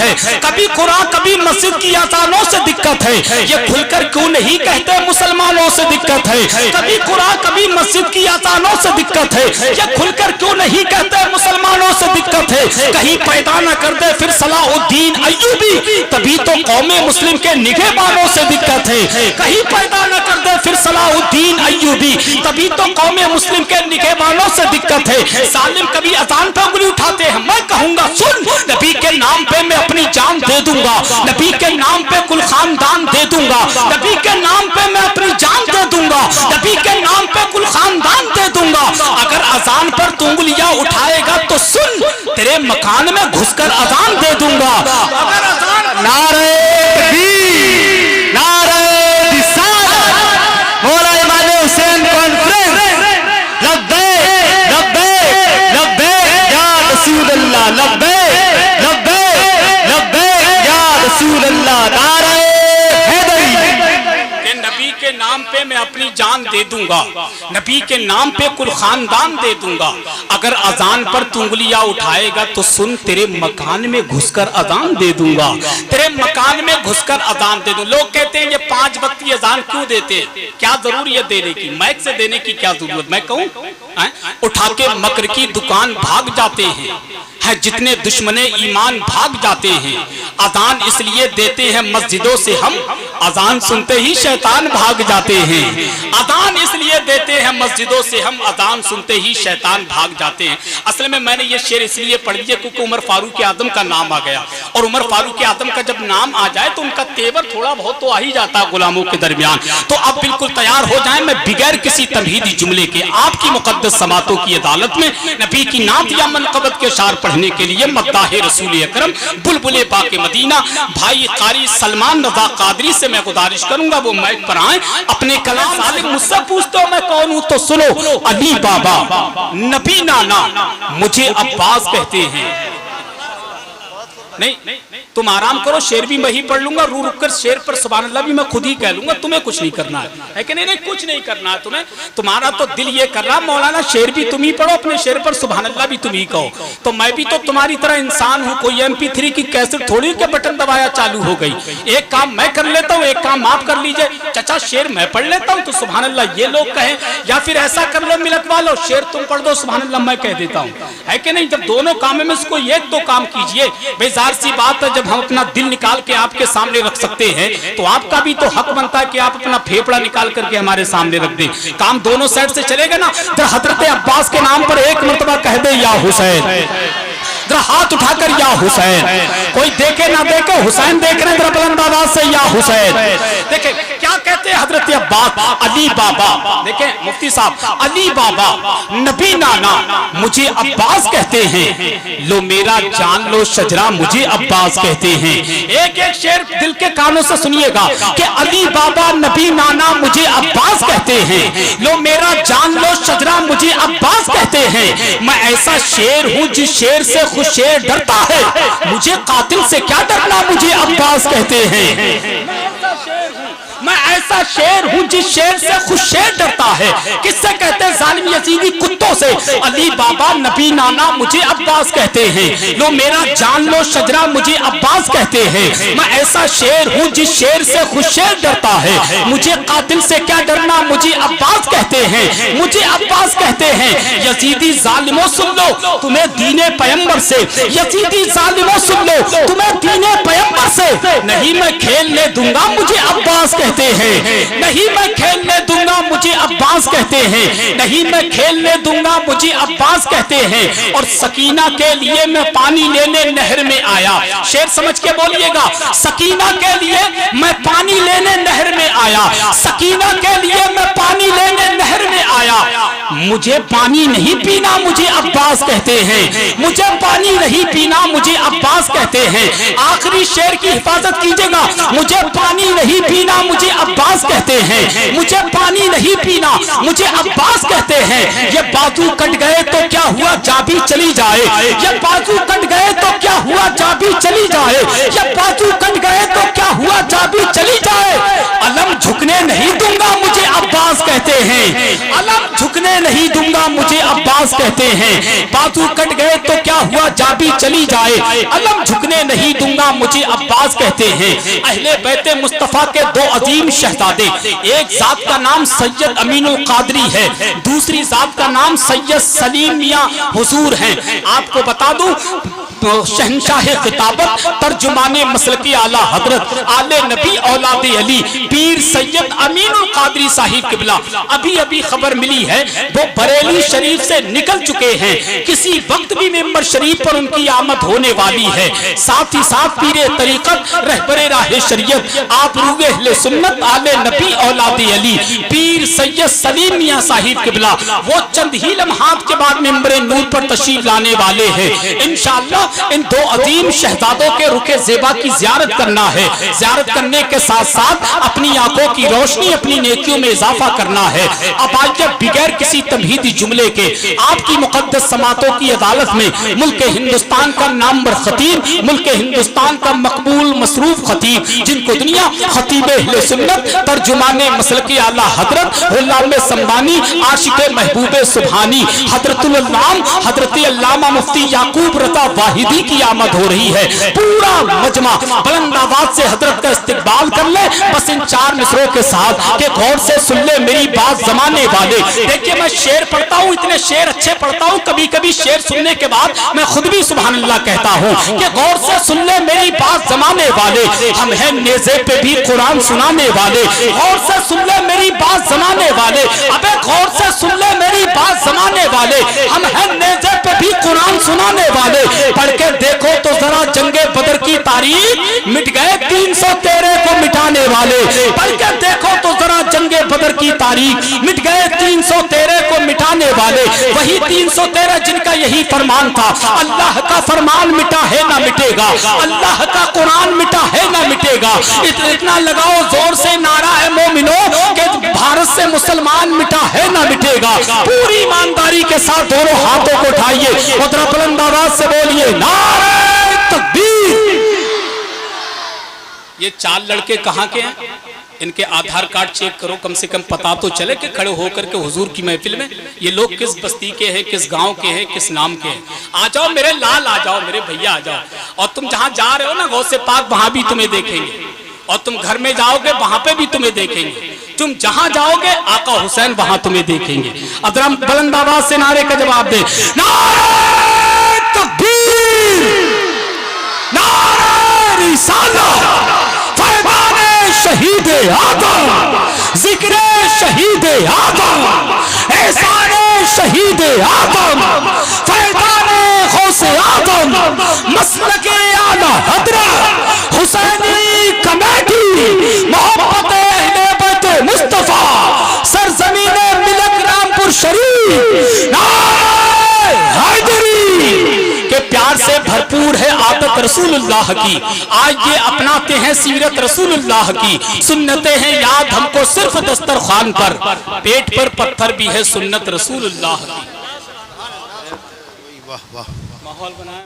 है, कभी कुरान कभी मस्जिद की अजानों से दिक्कत है, ये खुलकर क्यों नहीं कहते मुसलमानों से दिक्कत है। कभी कुरान कभी मस्जिद की अजानों से दिक्कत है, ये खुलकर क्यों नहीं कहते मुसलमानों से दिक्कत है। कहीं पैदा न कर दे फिर सलाहुद्दीन अय्यूबी, तभी तो कौमे मुस्लिम के निगहबानों से दिक्कत है। कहीं पैदा न कर दे फिर सलाहुद्दीन अय्यूबी, तभी तो कौमे मुस्लिम के निगहबानों से दिक्कत है। सालिम कभी अजान पे उंगली उठाते हैं, मैं कहूंगा सुन, नबी के नाम पे मैं अपनी जान दे दूंगा, नबी के नाम पे कुल खानदान दे दूंगा, नबी के नाम पे मैं अपनी जान दे दूंगा, नबी के नाम पे कुल खानदान दे दूंगा। अगर अजान पर तू उंगलियां उठाएगा तो सुन, तेरे मकान में घुसकर अजान दे दूंगा। अगर अजान नारे तकबीर, नारे रिसालत, मौला इमाम हुसैन कॉन्फ्रेंस, लब्बैक लब्बैक लब्बैक या रसूल अल्लाह, लब्बैक लब्बैक लब्बैक या रसूल अल्लाह, नारे नबी के नाम पे मैं अपनी जान दे दूंगा, नबी के नाम पे कुल खानदान दे दूंगा। अगर अजान पर तू उंगलियां उठाएगा तो सुन, तेरे मकान में घुसकर अजान दे दूंगा, तेरे मकान में घुसकर अजान दे दूंगा। लोग कहते हैं ये 5 वक्त की अजान क्यों देते हैं, क्या जरूरी है देने की, माइक से देने की क्या जरूरत। मैं कहूं उठा के मकर की दुकान भाग जाते हैं, जितने दुश्मने ईमान भाग जाते हैं। अजान इसलिए देते हैं मस्जिदों से हम, अजान सुनते ही शैतान भाग जाते हैं। अजान इसलिए देते हैं मस्जिदों से हम, अजान सुनते ही शैतान भाग जाते हैं। असल में मैंने ये शेर इसलिए पढ़ लिया क्योंकि उमर फारूक आजम का नाम आ गया, और उमर फारूक आजम का जब नाम आ जाए तो उनका तेवर थोड़ा बहुत तो आ ही जाता है गुलामों के दरमियान। तो अब बिल्कुल तैयार हो जाए, मैं बिगैर किसी तमहीदी जुमले के आपकी मुकद्दस समातों की अदालत में नबी की नात या मनक़बत के शार पढ़ने के लिए मद्दाह रसूल अकरम बुलबुले बाके मदीना भाई कारी सलमान रज़ा कादरी से मैं गुजारिश करूंगा वो माइक पर आए, अपने कलाम सालिम मुझसे पूछते हो मैं कौन हूं तो सुनो, अली बाबा नबी नाना मुझे अब्बास कहते हैं। नहीं तुम आराम करो, शेर भी मैं ही पढ़ लूंगा, रू रुक कर शेर पर सुभान अल्लाह भी मैं खुद ही कह लूंगा, तुम्हें कुछ नहीं करना है कि नहीं, कुछ नहीं करना है तुम्हें, तुम्हारा तो दिल ये कर रहा मौलाना शेर भी तुम ही पढ़ो, अपने शेर पर सुभान अल्लाह भी तुम ही कहो। तो मैं भी तो तुम्हारी तरह इंसान हूँ, कोई MP3 की कैसेट थोड़ी के बटन दबाया चालू हो गई। एक काम मैं कर लेता हूँ, एक काम आप कर लीजिए। चाचा शेर मैं पढ़ लेता हूँ तो सुभान अल्लाह ये लोग कहें, या फिर ऐसा कर लो मिलकवा लो, शेर तुम पढ़ दो सुभान अल्लाह मैं कह देता हूँ, है कि नहीं। जब दोनों काम में इसको एक दो काम कीजिए, बेजार सी बात है। जब हम अपना दिल निकाल के आपके सामने रख सकते हैं तो आपका भी तो हक बनता है कि आप अपना फेफड़ा निकाल करके हमारे सामने रख दें। काम दोनों साइड से चलेगा ना। जरा हजरत अब्बास के नाम पर एक मर्तबा कह दे या हुसैन, जरा हाथ उठाकर या हुसैन, कोई देखे ना देखे हुसैन देख रहे हैं, जरा बुलंद आवाज से या हुसैन। देखे क्या कहते हैं हजरत अब्बास, अली बाबा, देखे मुफ्ती साहब, अली बाबा नबी नाना मुझे अब्बास कहते हैं, लो मेरा जान लो शजरा मुझे अब्बास कहते हैं। एक एक शेर दिल के कानों से सुनिएगा कि अली बाबा नबी नाना मुझे अब्बास कहते हैं, लो मेरा जान लो शजरा मुझे अब्बास कहते हैं। मैं ऐसा शेर हूँ जिस शेर से खुद शेर डरता है, मुझे कातिल से क्या डरना मुझे अब्बास कहते हैं। मैं ऐसा शेर हूँ जिस शेर से खुद शेर डरता है, किससे कहते हैं जालिम यजीदी कुत्तों से। अली बाबा नबी नाना मुझे अब्बास कहते हैं, लो मेरा जान लो शजरा मुझे अब्बास कहते हैं। मैं ऐसा शेर हूँ जिस शेर से खुद शेर डरता है, मुझे कातिल से क्या डरना मुझे अब्बास कहते हैं, मुझे अब्बास कहते हैं। यजीदी जालिमों सुन लो तुम्हें दीने पैगंबर से, यजीदी जालिमों सुन लो तुम्हें दीने पैगंबर से, नहीं मैं खेलने दूंगा मुझे अब्बास कहते हैं, नहीं मैं खेलने दूंगा मुझे अब्बास कहते हैं, नहीं मैं खेलने दूंगा मुझे अब्बास कहते हैं। और सकीना के लिए मैं पानी लेने नहर में आया, शेर समझ के बोलिएगा, सकीना के लिए मैं पानी लेने नहर में आया, सकीना के लिए मैं पानी लेने नहर में आया। मुझे पानी नहीं पीना मुझे अब्बास कहते हैं, मुझे पानी नहीं पीना मुझे अब्बास कहते हैं। आखिरी शेर की हिफाजत कीजिएगा, मुझे पानी नहीं पीना मुझे अब्बास कहते हैं, मुझे पानी नहीं पीना मुझे अब्बास कहते हैं। ये बाजू कट गए तो क्या हुआ जा भी चली जाए, ये बाजू कट गए तो क्या हुआ जा भी चली जाए, ये बाजू कट गए तो क्या हुआ जा भी चली जाए। अलम झुकने नहीं दूंगा मुझे अब्बास कहते हैं, अलम झुकने नहीं दूंगा मुझे अब्बास अब्बास कहते हैं बाजू कट गए तो क्या हुआ जाबी चली जाए, अलम झुकने नहीं दूंगा मुझे अब्बास कहते हैं। अहले बैते मुस्तफा के दो अजीम शहजादे, एक जात का नाम सैयद अमीनुल कादरी है, दूसरी जात का नाम सैयद सलीम मियां हुजूर हैं। आपको बता दूं शहंशाह खिताबत तर्जुमाने मसलकी आला हजरत आले नबी औलाद अली पीर सैयद अमीनुल कादरी साहिब किबला अभी अभी खबर मिली है वो बरेली शरीफ से निकल चुके हैं। किसी वक्त भी मेंबर शरीफ पर उनकी आमद होने वाली है। साथ ही साथ पीरे तरीकत रहबरे राह शरीयत आप रूगे अहले सुन्नत आले नबी औलाद अली पीर सैयद सलीम मियां साहिब किबला वो चंद ही लम्हात के बाद मेंबर नूर पर तशरीफ लाने वाले हैं। इंशाअल्लाह इन दो अजीम शहजादों के रुके ज़ेबा की ज़ियारत करना है। ज़ियारत करने के साथ साथ अपनी आंखों की रोशनी अपनी नेकियों में इजाफा करना है। अब आइए बगैर किसी तमहीदी जुमले के आपकी मुकद्दस समातों की अदालत में मुल्क हिंदुस्तान का नामवर खतीब, मुल्क हिंदुस्तान का मकबूल मसरूफ खतीब, जिनको दुनिया खतीब अहले सुन्नत तर्जुमाने मसलकी आला हजरत गुलाम संबानी आशिक महबूब सुभानी हजरतुल अल्लाम हजरत अल्लामा मुफ्ती याकूब रज़ा वाहिदी की आमद हो रही है। पूरा मजमा बुलंद आवाज से हजरत का इस्तिकबाल कर ले बस इन चार मिसरों के साथ कि गौर से सुन ले मेरी बात जमाने वाले। देखिए मैं शेर पढ़ता हूँ, इतने शेर अच्छे पढ़ता हूँ, कभी कभी शेर सुनने के बाद मैं खुद भी सुभान अल्लाह कहता हूँ कि गौर से सुन ले मेरी बात जमाने वाले। हम हैं नेज़े पे भी कुरान सुनाने वाले, गौर से सुन ले मेरी बात जमाने वाले। अबे गौर से सुन ले मेरी बात जमाने वाले, हम हैं नेज़े पे भी कुरान सुनाने वाले। पढ़ के देखो तो जरा जंगे बदर की तारीख, मिट गए 313 को मिटाने वाले। पढ़ के देखो तो जरा जंगे बदर की तारीख, मिट गए 313 को मिटाने वाले। वही 313 जिनका यही फरमान था, अल्लाह का फरमान मिटा है ना मिटेगा, अल्लाह का कुरान मिटा है ना मिटेगा। इतना लगाओ जोर से नारा है मोमिनो कि भारत से मुसलमान मिटा है ना मिटेगा। पूरी ईमानदारी के साथ दोनों हाथों को उठाइए और जरा बुलंद आवाज से बोलिए नारे तकबीर। ये चार लड़के कहाँ के हैं? इनके आधार कार्ड चेक करो, कम से कम पता तो चले कि खड़े होकर के हुजूर की महफिल में ये लोग किस बस्ती के हैं, किस गांव के हैं, किस नाम के हैं। आ जाओ मेरे लाल, आ जाओ मेरे भैया, आ जाओ। और तुम जहां जा रहे हो ना गौसे पाक, वहां भी तुम्हें देखेंगे, और तुम घर में जाओगे वहां पे भी तुम्हें देखेंगे। तुम जहां जाओगे आका हुसैन वहां तुम्हें देखेंगे। अदरम बुलंद आवाज से नारे का जवाब दे, नारे तकबीर, नारे रिसालत, फैज़ाने शहीद आदम, जिक्र शहीद आदम, एहसाने शहीद आदम, फैज़ाने गौसे आदम, मसलके आला हज़रत हुसैनी कमेटी, मोहब्बत अहले बैत मुस्तफा, सरजमीने मिलक रामपुर शरीफ, नारे हैदरी के प्यार से भरपूर है आदत रसूलुल्लाह की। आज ये अपनाते हैं सीरत रसूलुल्लाह की, सुन्नतें हैं याद हमको सिर्फ दस्तरखान पर, पेट पर पत्थर भी है सुन्नत रसूलुल्लाह की। वाह वाह माहौल बना।